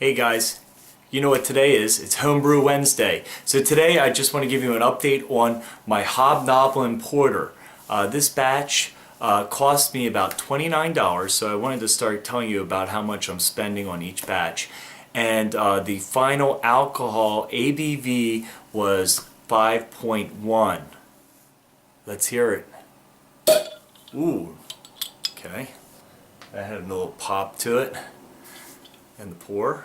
Hey guys, you know what today is? It's Homebrew Wednesday. So today I just want to give you an update on my Hob Nobbin Porter. This batch cost me about $29, so I wanted to start telling you about how much I'm spending on each batch. And the final alcohol ABV was 5.1. Let's hear it. Ooh, okay. That had a little pop to it. And the pour.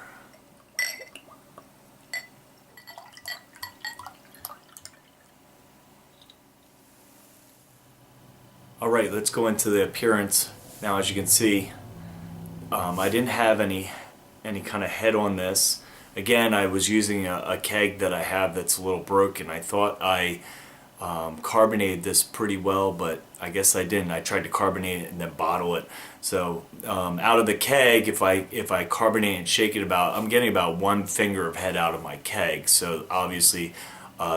Alright, let's go into the appearance. Now as you can see, I didn't have any kind of head on this. Again, I was using a keg that I have that's a little broken. I thought I carbonated this pretty well, but I guess I didn't. I tried to carbonate it and then bottle it. So out of the keg, if I carbonate and shake it about, I'm getting about one finger of head out of my keg. So obviously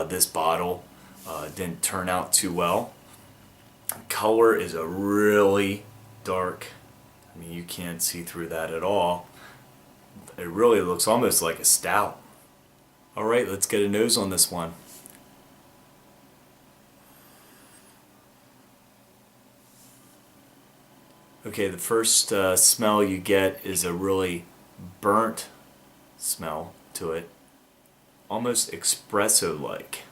this bottle didn't turn out too well. Color is a really dark, I mean you can't see through that at all. It really looks almost like a stout. Alright, let's get a nose on this one. Okay, the first smell you get is a really burnt smell to it. Almost espresso-like.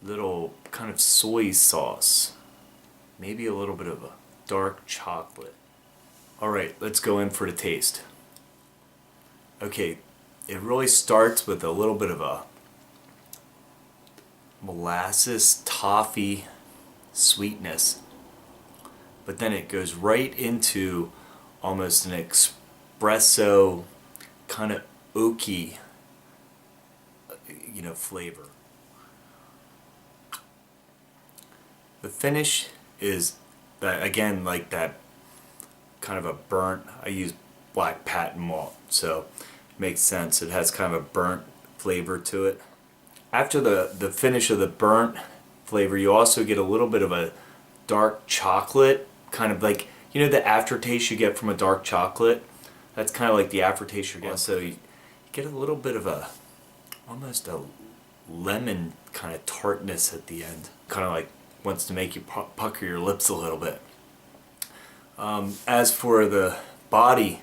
Little kind of soy sauce. Maybe a little bit of a dark chocolate. Alright, let's go in for the taste. Okay, it really starts with a little bit of a molasses toffee sweetness. But then it goes right into almost an espresso kind of oaky, flavor. The finish is, again, like that kind of a burnt, I use black patent malt, so it makes sense. It has kind of a burnt flavor to it. After the finish of the burnt flavor, you also get a little bit of a dark chocolate, kind of like, the aftertaste you get from a dark chocolate. That's kind of like the aftertaste you're getting. So you get a little bit of almost a lemon kind of tartness at the end. Kind of like wants to make you pucker your lips a little bit. As for the body,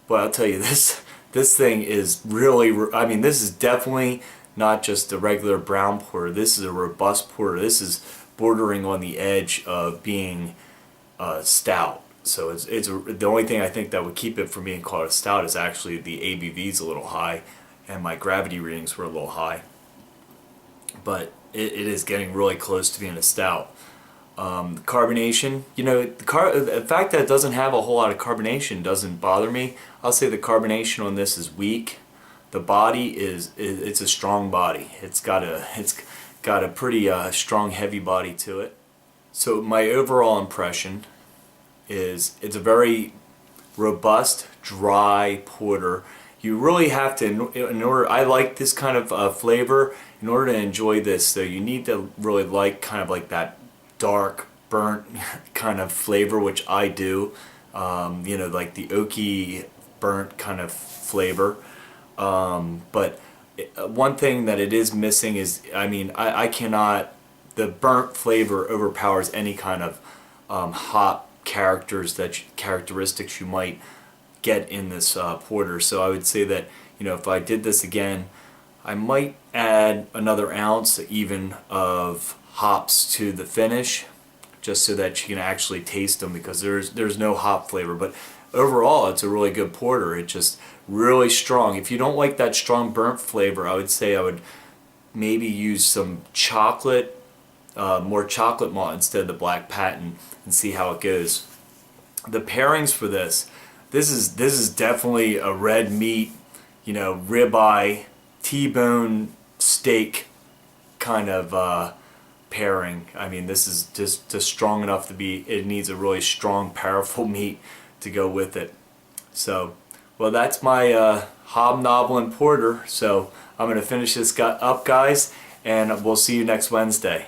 well, I'll tell you, this thing is really, I mean, this is definitely not just a regular brown porter. This is a robust porter. This is bordering on the edge of being stout. So the only thing I think that would keep it from being called a stout is actually the ABV's a little high, and my gravity readings were a little high. But it is getting really close to being a stout. Carbonation, the fact that it doesn't have a whole lot of carbonation doesn't bother me. I'll say the carbonation on this is weak. The body it's a strong body. It's got a pretty strong heavy body to it. So my overall impression is it's a very robust, dry porter. You really have to, in order, I like this kind of flavor. In order to enjoy this, though, you need to really like kind of like that dark, burnt kind of flavor, which I do. Like the oaky, burnt kind of flavor. But one thing that it is missing is, I cannot, the burnt flavor overpowers any kind of hop characteristics you might get in this porter. So I would say that, if I did this again, I might add another ounce even of hops to the finish, just so that you can actually taste them, because there's no hop flavor. But overall, it's a really good porter. It's just really strong. If you don't like that strong burnt flavor, I would say I would maybe use some chocolate, more chocolate malt instead of the black patent, and see how it goes. The pairings for this is definitely a red meat, ribeye, T-bone steak kind of pairing. I mean, this is just strong enough to be, it needs a really strong, powerful meat to go with it. So, well, that's my Hob Nobbin Porter. So I'm going to finish this up, guys, and we'll see you next Wednesday.